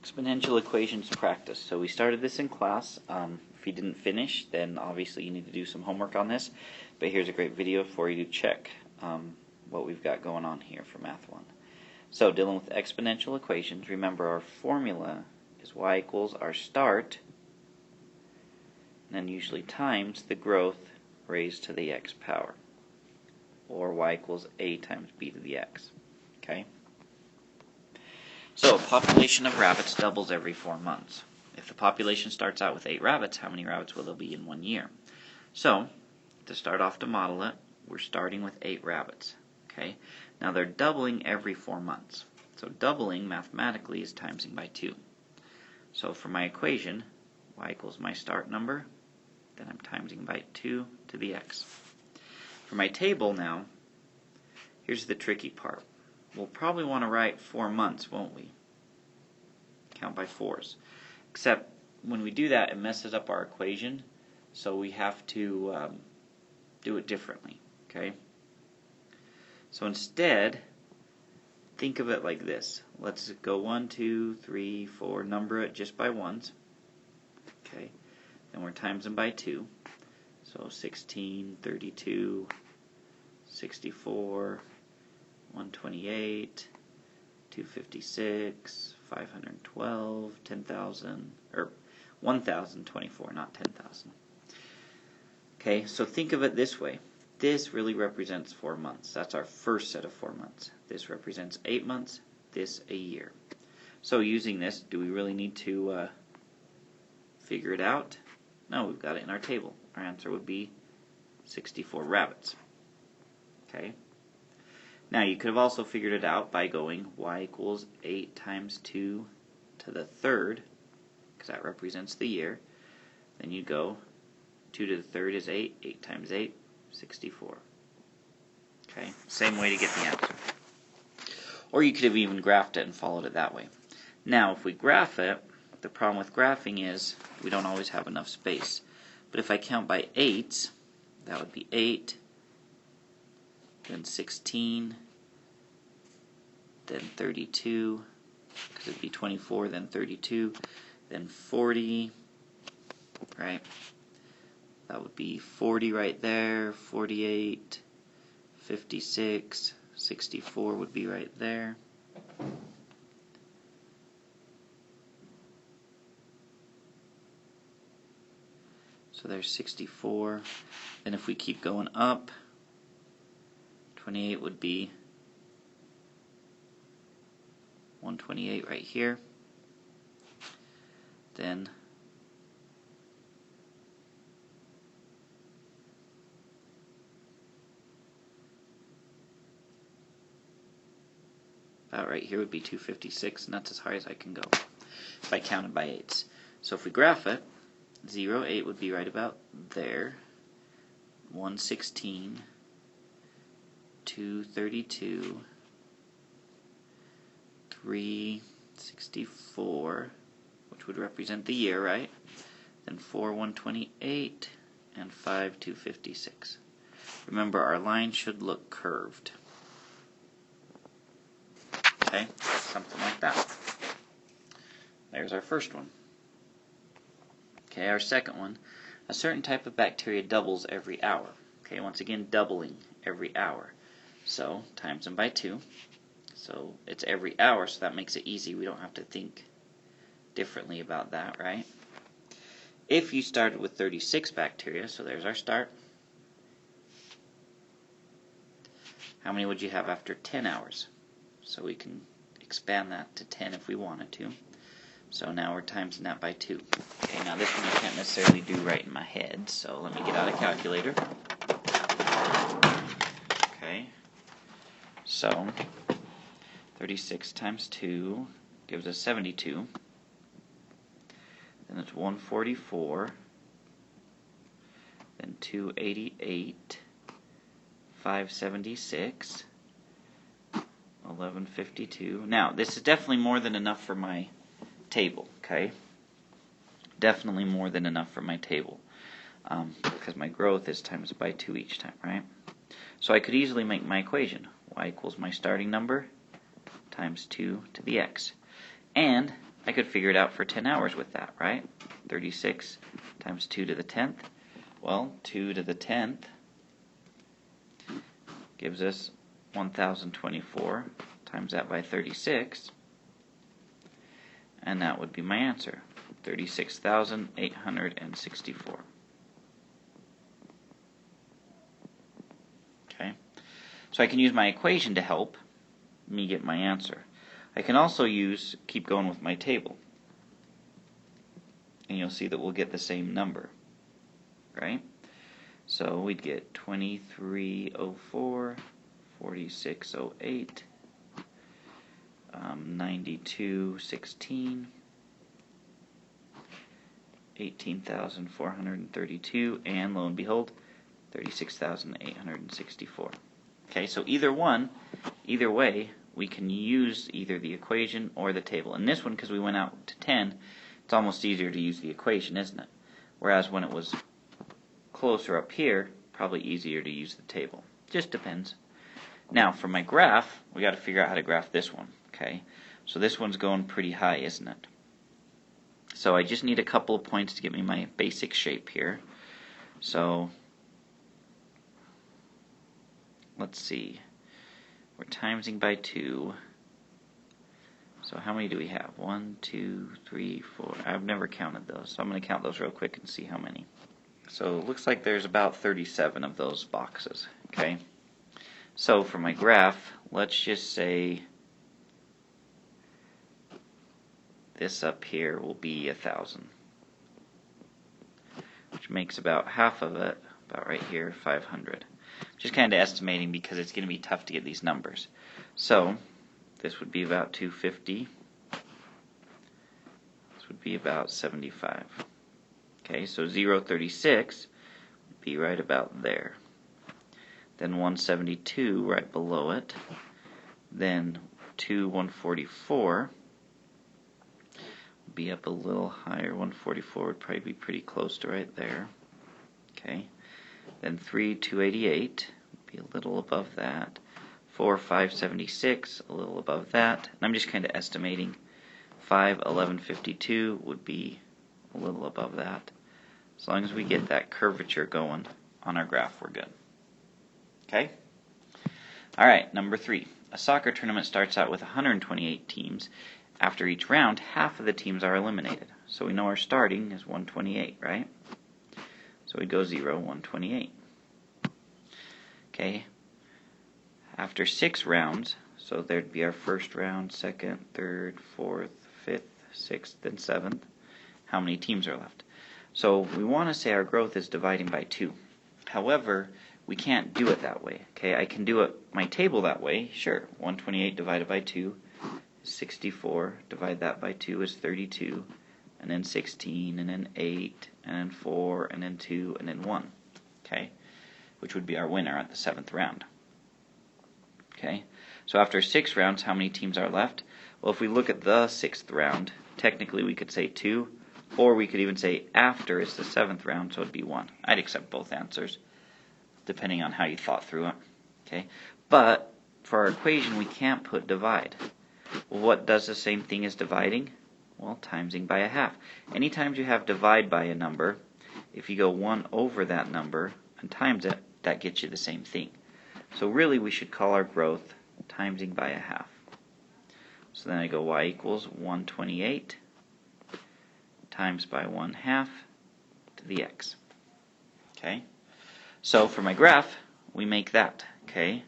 Exponential equations practice. So we started this in class. If you didn't finish, then obviously you need to do some homework on this. But here's a great video for you to check what we've got going on here for Math 1. So dealing with exponential equations, remember our formula is y equals our start, and then usually times the growth raised to the x power, or y equals a times b to the x. Okay? So, population of rabbits doubles every 4 months. If the population starts out with 8 rabbits, how many rabbits will there be in 1 year? So, to start off to model it, we're starting with 8 rabbits. Okay? Now they're doubling every 4 months. So doubling mathematically is timesing by 2. So for my equation, y equals my start number, then I'm timesing by 2 to the x. For my table now, here's the tricky part. We'll probably want to write 4 months, won't we? Count by 4s. Except when we do that, it messes up our equation, so we have to do it differently. Okay? So instead, think of it like this. Let's go 1, 2, 3, 4, number it just by ones. Okay? Then we're times them by 2. So 16, 32, 64, 128, 256, 512, 10,000, or 1,024, not 10,000. Okay, so think of it this way. This really represents 4 months. That's our first set of 4 months. This represents 8 months, this a year. So using this, do we really need to figure it out? No, we've got it in our table. Our answer would be 64 rabbits. Okay? Now you could have also figured it out by going y equals 8 times 2 to the third, because that represents the year. Then you go 2 to the third is 8, 8 times 8, 64. Okay, same way to get the answer. Or you could have even graphed it and followed it that way. Now, if we graph it, the problem with graphing is we don't always have enough space. But if I count by 8s, that would be 8, then 16, then 32, because it would be 24, then 32, then 40, right? That would be 40 right there, 48, 56, 64 would be right there. So there's 64. Then if we keep going up, 28 would be 128 right here. Then about right here would be 256, and that's as high as I can go if I counted by 8s. So if we graph it, 0, 8 would be right about there, 116, 232, 364, which would represent the year, right? Then 4, 128, and 5, 256. Remember, our line should look curved. Okay, something like that. There's our first one. Okay, our second one. A certain type of bacteria doubles every hour. Okay, once again, doubling every hour. So, times them by 2. So, it's every hour, so that makes it easy. We don't have to think differently about that, right? If you started with 36 bacteria, so there's our start. How many would you have after 10 hours? So we can expand that to 10 if we wanted to. So now we're timesing that by 2. Okay, now this one I can't necessarily do right in my head, so let me get out a calculator. Okay, so 36 times 2 gives us 72. Then it's 144. Then 288. 576. 1152. Now, this is definitely more than enough for my table, okay? Definitely more than enough for my table, because my growth is times by 2 each time, right? So I could easily make my equation. Y equals my starting number times 2 to the x. And I could figure it out for 10 hours with that, right? 36 times 2 to the 10th. Well, 2 to the 10th gives us 1,024. Times that by 36. And that would be my answer, 36,864. Okay? So I can use my equation to help me get my answer. I can also keep going with my table. And you'll see that we'll get the same number, right? So we'd get 2304, 4608, 9216, 18,432, and lo and behold, 36,864. Okay, so either way, we can use either the equation or the table. In this one, because we went out to 10, it's almost easier to use the equation, isn't it? Whereas when it was closer up here, probably easier to use the table. Just depends. Now, for my graph, we got to figure out how to graph this one. Okay, so this one's going pretty high, isn't it? So I just need a couple of points to get me my basic shape here. So let's see. We're timesing by 2. So how many do we have? 1, 2, 3, 4. I've never counted those, so I'm going to count those real quick and see how many. So it looks like there's about 37 of those boxes. Okay. So for my graph, let's just say this up here will be 1,000, which makes about half of it, about right here, 500. Just kind of estimating because it's going to be tough to get these numbers. So this would be about 250. This would be about 75. Okay, so 0.36 would be right about there. Then 172 right below it. Then 144 would be up a little higher. 144 would probably be pretty close to right there. Okay. Then 288 would be a little above that. 576, a little above that. And I'm just kind of estimating. 1152 would be a little above that. As long as we get that curvature going on our graph, we're good. Okay? Alright, number 3. A soccer tournament starts out with 128 teams. After each round, half of the teams are eliminated. So we know our starting is 128, right? So we'd go 0, 128. Okay. After 6 rounds, so there'd be our first round, second, third, fourth, fifth, sixth, and seventh. How many teams are left? So we want to say our growth is dividing by 2. However, we can't do it that way. Okay, I can do my table that way. Sure, 128 divided by 2 is 64. Divide that by 2 is 32. And then 16, and then 8, and then 4, and then 2, and then 1. Okay, which would be our winner at the 7th round. Okay, so after 6 rounds, how many teams are left? Well, if we look at the 6th round, technically we could say 2, or we could even say after is the 7th round, so it'd be 1. I'd accept both answers, depending on how you thought through it. Okay, but for our equation, we can't put divide. Well, what does the same thing as dividing? Well, timesing by a half. Anytime you have divide by a number, if you go 1 over that number and times it, that gets you the same thing. So really we should call our growth timesing by a half. So then I go y equals 128 times by 1/2 to the x. Okay? So for my graph, we make that. Okay?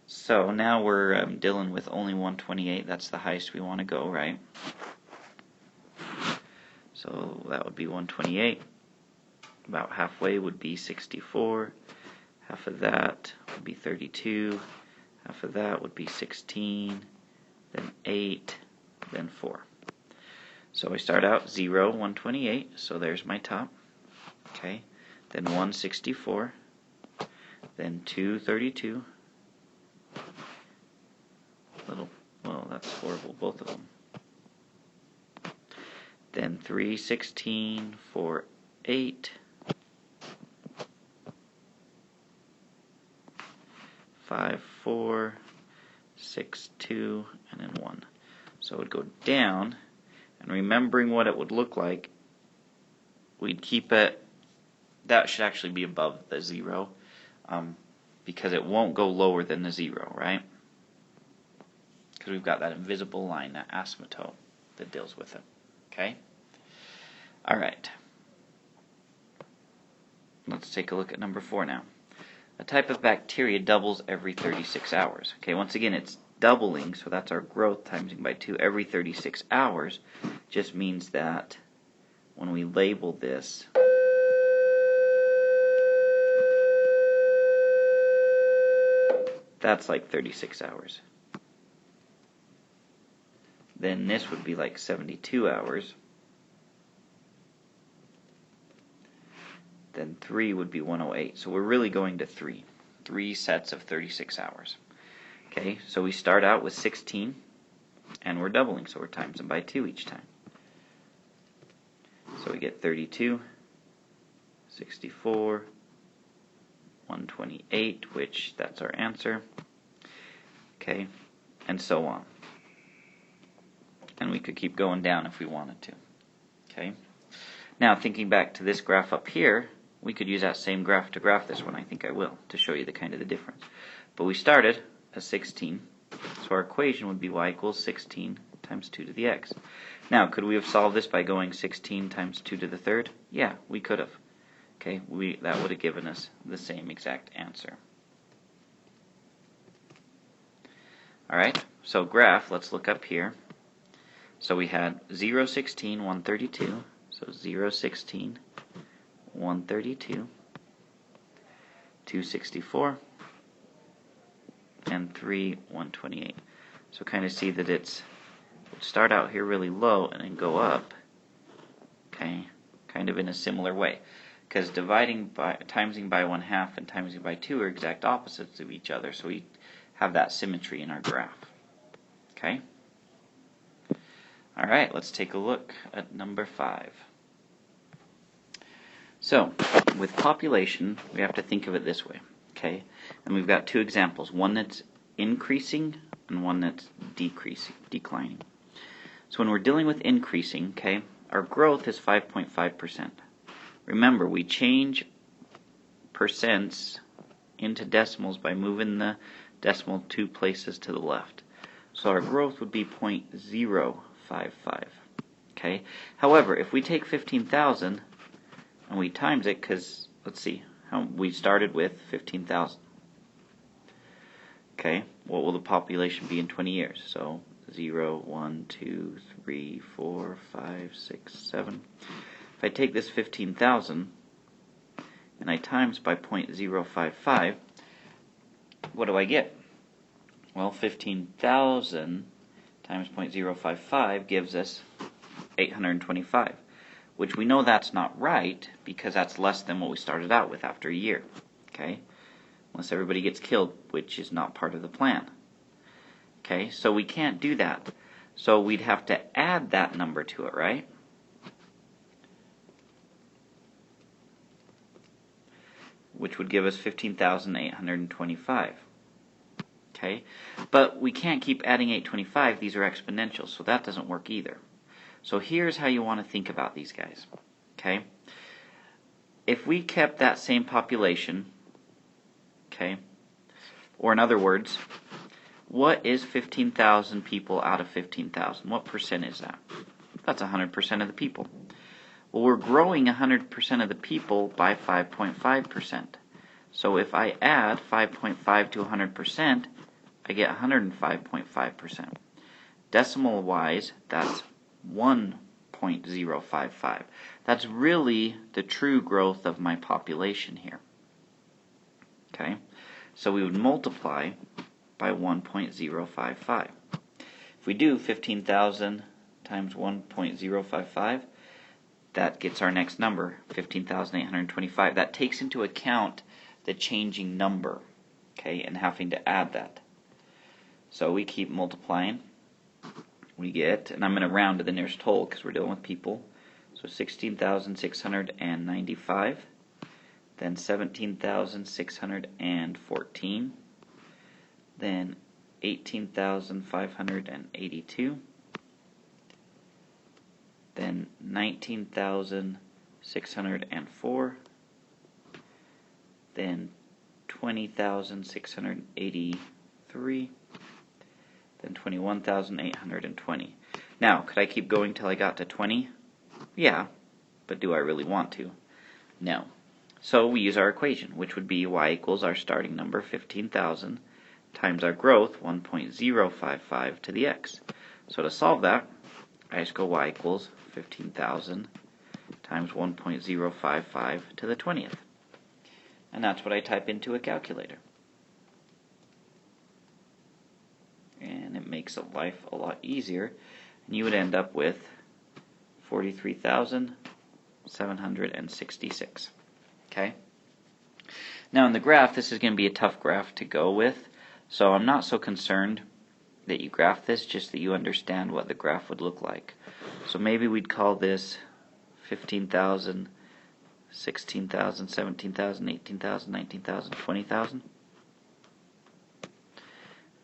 So now we're dealing with only 128. That's the highest we want to go, right? So that would be 128. About halfway would be 64. Half of that would be 32. Half of that would be 16. Then 8. Then 4. So I start out 0, 128. So there's my top. Okay. Then 164. Then 232. Well, that's horrible, both of them. Then 316, 4, 8, 5, 4, 6, 2, and then 1. So it would go down, And remembering what it would look like, we'd keep it, that should actually be above the 0, because it won't go lower than the 0, right? Because we've got that invisible line, that asymptote, that deals with it. Okay? Alright. Let's take a look at number 4 now. A type of bacteria doubles every 36 hours. Okay, once again, it's doubling, so that's our growth timesing by 2 every 36 hours. Just means that when we label this, that's like 36 hours. Then this would be like 72 hours. Then 3 would be 108. So we're really going to 3. 3 sets of 36 hours. Okay, so we start out with 16, and we're doubling, so we're times them by 2 each time. So we get 32, 64, 128, which that's our answer. Okay, and so on. And we could keep going down if we wanted to. Okay. Now, thinking back to this graph up here, we could use that same graph to graph this one. I think I will, to show you the kind of the difference. But we started at 16, so our equation would be y equals 16 times 2 to the x. Now, could we have solved this by going 16 times 2 to the third? Yeah, we could have. Okay, that would have given us the same exact answer. Alright, so graph, let's look up here. So we had 0, 16, 132. So 0, 16, 132, 264, and 3, 128. So kind of see that it would start out here really low and then go up, okay, kind of in a similar way. Because timesing by 1/2 and timesing by 2 are exact opposites of each other, so we have that symmetry in our graph. Okay? Alright, let's take a look at number 5. So, with population, we have to think of it this way, okay? And we've got 2 examples, one that's increasing and one that's declining. So when we're dealing with increasing, okay, our growth is 5.5%. Remember, we change percents into decimals by moving the decimal 2 places to the left. So our growth would be 0.055, okay? However, if we take 15,000 and we times it, because let's see, we started with 15,000. Okay, what will the population be in 20 years? So 0, 1, 2, 3, 4, 5, 6, 7. If I take this 15,000 and I times by 0.055, what do I get? Well, 15,000 times 0.055 gives us 825. Which we know that's not right because that's less than what we started out with after a year, okay? Unless everybody gets killed, which is not part of the plan. Okay, so we can't do that. So we'd have to add that number to it, right? Which would give us 15,825. Okay, but we can't keep adding 825. These are exponential, so that doesn't work either. So here's how you want to think about these guys, okay? If we kept that same population, okay, or in other words, what is 15,000 people out of 15,000? What percent is that? That's 100% of the people. Well, we're growing 100% of the people by 5.5%. So if I add 5.5 to 100%, I get 105.5%. Decimal-wise, that's 1.055. That's really the true growth of my population here. Okay, so we would multiply by 1.055. If we do 15,000 times 1.055, that gets our next number, 15,825. That takes into account the changing number, okay, and having to add that. So we keep multiplying. We get, and I'm going to round to the nearest whole because we're dealing with people, so 16,695, then 17,614, then 18,582, 19,604, then 20,683, then 21,820. Now, could I keep going till I got to 20? Yeah, but do I really want to? No. So we use our equation, which would be y equals our starting number, 15,000, times our growth, 1.055 to the x. So to solve that, I just go y equals 15,000 times 1.055 to the 20th. And that's what I type into a calculator. And it makes life a lot easier. And you would end up with 43,766. Okay? Now in the graph, this is going to be a tough graph to go with. So I'm not so concerned that you graph this, just that you understand what the graph would look like. So maybe we'd call this 15,000, 16,000, 17,000, 18,000, 19,000, 20,000.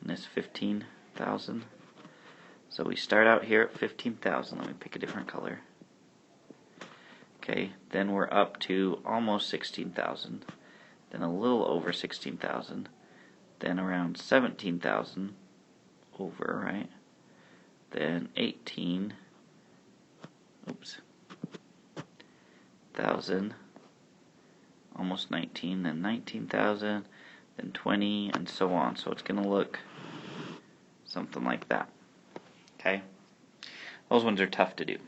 And this 15,000. So we start out here at 15,000. Let me pick a different color. Okay, then we're up to almost 16,000. Then a little over 16,000. Then around 17,000 over, right? Then 18,000, almost 19, then 19,000, then 20, and so on. So it's going to look something like that. Okay? Those ones are tough to do.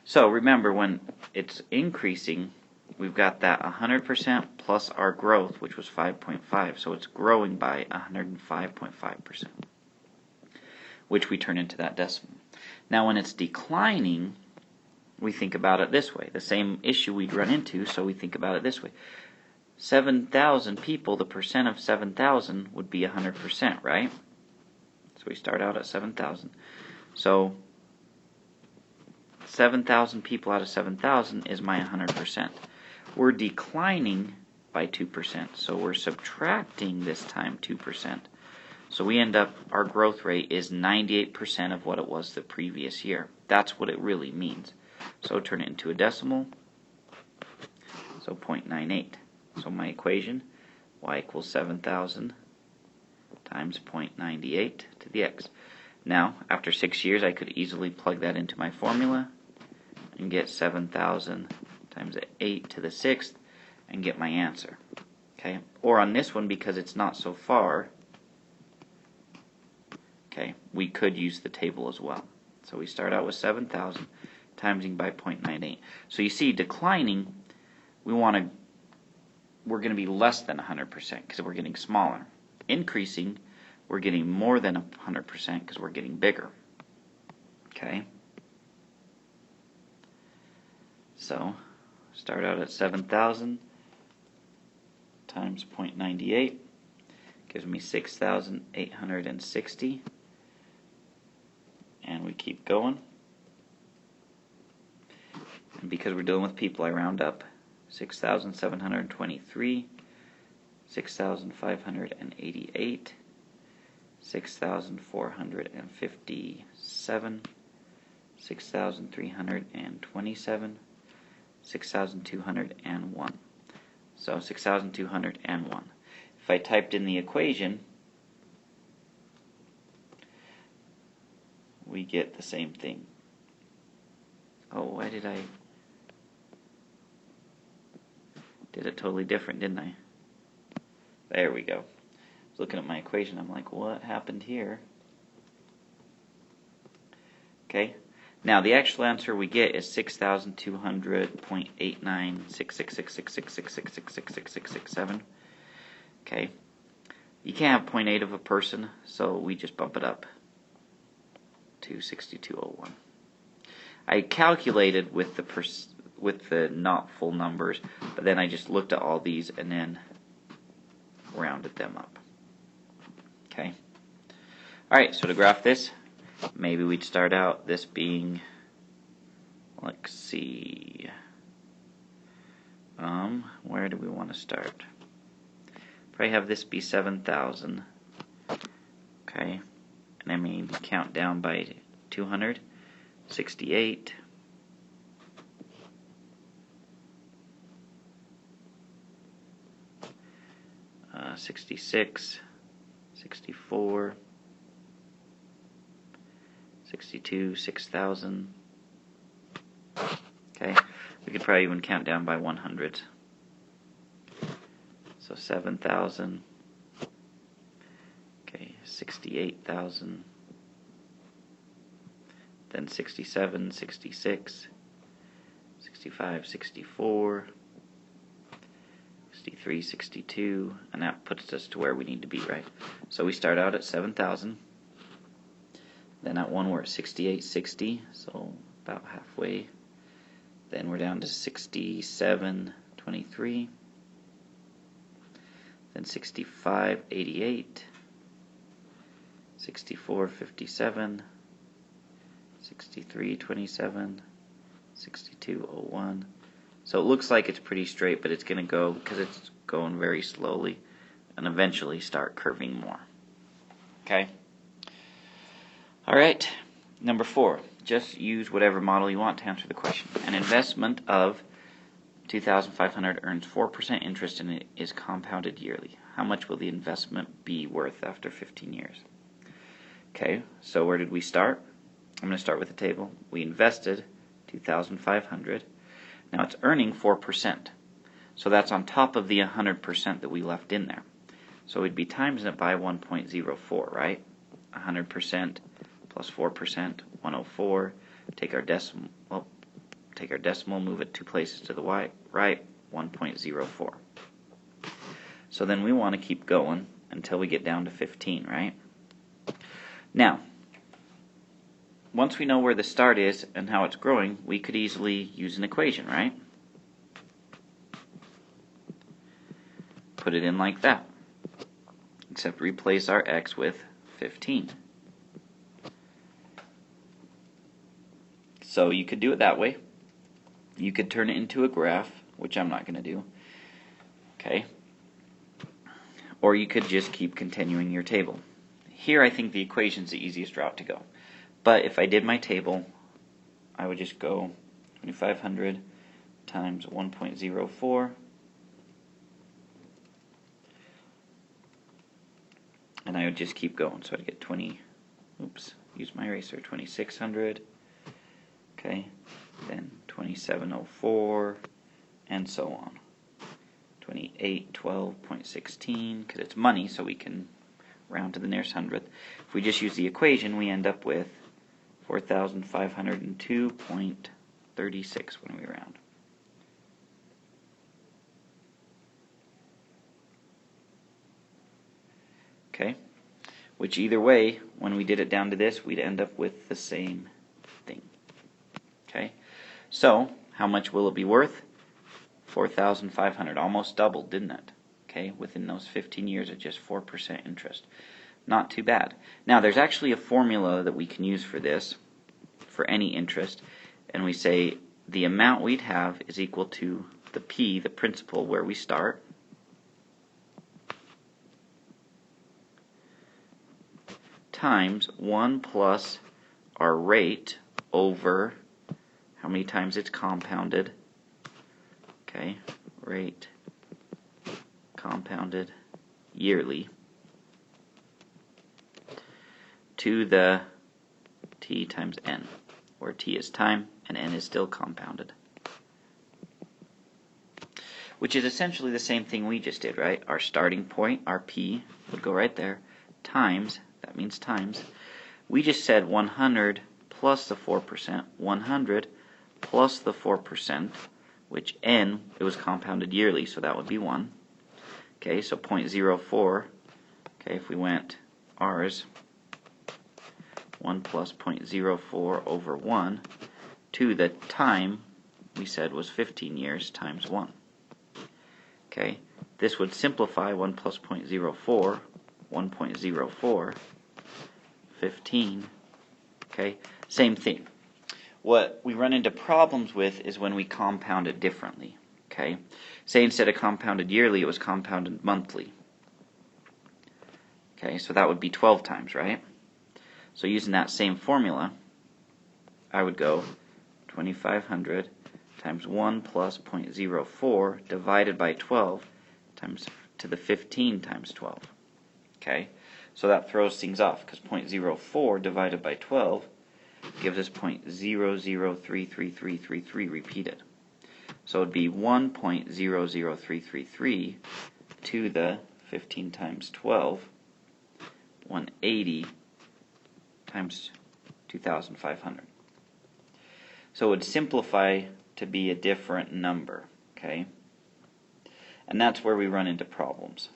So remember, when it's increasing, we've got that 100% plus our growth, which was 5.5. So it's growing by 105.5%, which we turn into that decimal. Now when it's declining, we think about it this way. The same issue we'd run into, so we think about it this way. 7,000 people, the percent of 7,000 would be 100%, right? So we start out at 7,000. So 7,000 people out of 7,000 is my 100%. We're declining by 2%, so we're subtracting this time 2%. So we end up, our growth rate is 98% of what it was the previous year. That's what it really means. So turn it into a decimal, so 0.98. So my equation, y equals 7,000 times 0.98 to the x. Now, after 6 years, I could easily plug that into my formula and get 7,000 times 8 to the 6th and get my answer. Okay? Or on this one, because it's not so far, okay, we could use the table as well. So we start out with 7,000 timesing by 0.98. So you see, declining, we're going to be less than 100% because we're getting smaller. Increasing, we're getting more than 100% because we're getting bigger. Okay? So, start out at 7,000 times 0.98 gives me 6,860. And we keep going. And because we're dealing with people, I round up. 6,723, 6,588, 6,457, 6,327, 6,201. So 6,201. If I typed in the equation, we get the same thing. Oh, why did I... Did it totally different, didn't I? There we go. I was looking at my equation, I'm like, what happened here? Okay, now the actual answer we get is 6,200.8966666666666667. Okay, you can't have 0.8 of a person, so we just bump it up to 6201. I calculated with the not full numbers, but then I just looked at all these and then rounded them up. Okay. Alright, so to graph this, maybe we'd start out this being, let's see, where do we want to start? Probably have this be 7,000. Okay. And then maybe count down by 200, 68, 66, 64, 62, 6,000. Okay, we could probably even count down by 100. So 7,000. Okay, 68,000. Then 67, 66, 65, 64, 63, 62, and that puts us to where we need to be, right? So we start out at 7,000. Then at one we're at 68, 60, so about halfway. Then we're down to 67, 23. Then 65, 88. 64, 57. 63, 27. 62, 01. So it looks like it's pretty straight, but it's going to go, because it's going very slowly, and eventually start curving more. Okay? Alright, number 4. Just use whatever model you want to answer the question. An investment of $2,500 earns 4% interest and it is compounded yearly. How much will the investment be worth after 15 years? Okay, so where did we start? I'm going to start with the table. We invested $2,500. Now it's earning 4%. So that's on top of the 100% that we left in there. So we'd be timesing it by 1.04, right? 100% plus 4%, 104. Take our decimal, move it 2 places to the right, 1.04. So then we want to keep going until we get down to 15, right? Now, once we know where the start is and how it's growing, we could easily use an equation, right? Put it in like that, except replace our x with 15. So you could do it that way. You could turn it into a graph, which I'm not going to do. Okay. Or you could just keep continuing your table. Here I think the equation is the easiest route to go. But if I did my table, I would just go 2,500 times 1.04, and I would just keep going. So I'd get 2,600, okay, then 2,704, and so on. 2812.16, because it's money, so we can round to the nearest hundredth. If we just use the equation, we end up with 4,502.36 when we round. Okay, which either way, when we did it down to this, we'd end up with the same thing. Okay, so how much will it be worth? 4,500, almost doubled, didn't it? Okay, within those 15 years at just 4% interest. Not too bad. Now, there's actually a formula that we can use for this, for any interest, and we say the amount we'd have is equal to the P, the principal, where we start, times 1 plus our rate over how many times it's compounded. Okay, rate compounded yearly to the t times n, where t is time and n is still compounded. Which is essentially the same thing we just did, right? Our starting point, our p, would go right there, times, that means times. We just said 100 plus the 4%, 100 plus the 4%, which n, it was compounded yearly, so that would be 1. Okay, so 0.04, okay, if we went r's, 1 plus 0.04 over 1, to the time we said was 15 years times 1. Okay, this would simplify 1 plus 0.04, 1.04, 15. Okay, same thing. What we run into problems with is when we compound it differently. Okay, say instead of compounded yearly, it was compounded monthly. Okay, so that would be 12 times, right? So using that same formula, I would go 2,500 times 1 plus 0.04 divided by 12 times to the 15 times 12. Okay, so that throws things off because 0.04 divided by 12 gives us 0.003333 repeated. So it would be 1.00333 to the 15 times 12, 180 times 2,500. So it would simplify to be a different number, okay? And that's where we run into problems.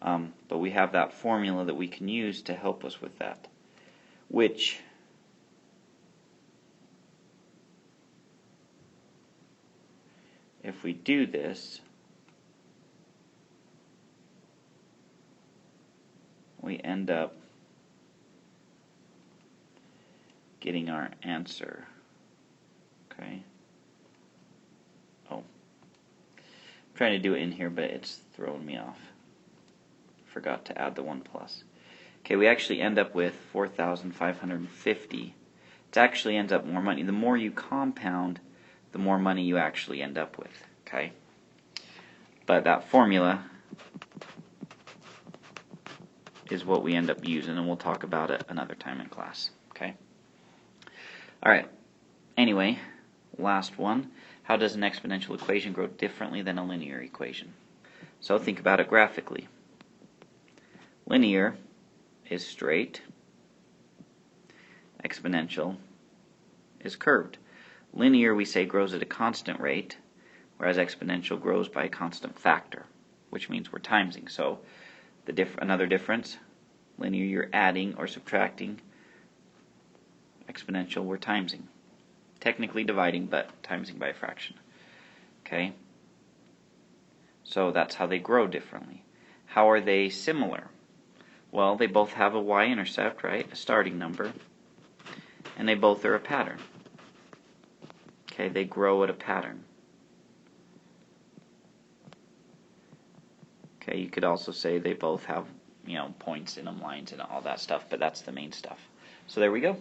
But we have that formula that we can use to help us with that, which if we do this, we end up getting our answer. Okay. Oh. I'm trying to do it in here, but it's throwing me off. Forgot to add the 1 plus. Okay, we actually end up with 4,550. It actually ends up more money. The more you compound, the more money you actually end up with. Okay? But that formula is what we end up using, and we'll talk about it another time in class. Okay? Alright. Anyway, last one. How does an exponential equation grow differently than a linear equation? So think about it graphically. Linear is straight. Exponential is curved. Linear, we say, grows at a constant rate, whereas exponential grows by a constant factor, which means we're timesing. So another difference, linear you're adding or subtracting. Exponential we're timesing. Technically dividing, but timesing by a fraction. Okay? So that's how they grow differently. How are they similar? Well, they both have a y-intercept, right? A starting number. And they both are a pattern. Okay, they grow at a pattern. Okay, you could also say they both have, points in them, lines and all that stuff, but that's the main stuff. So there we go.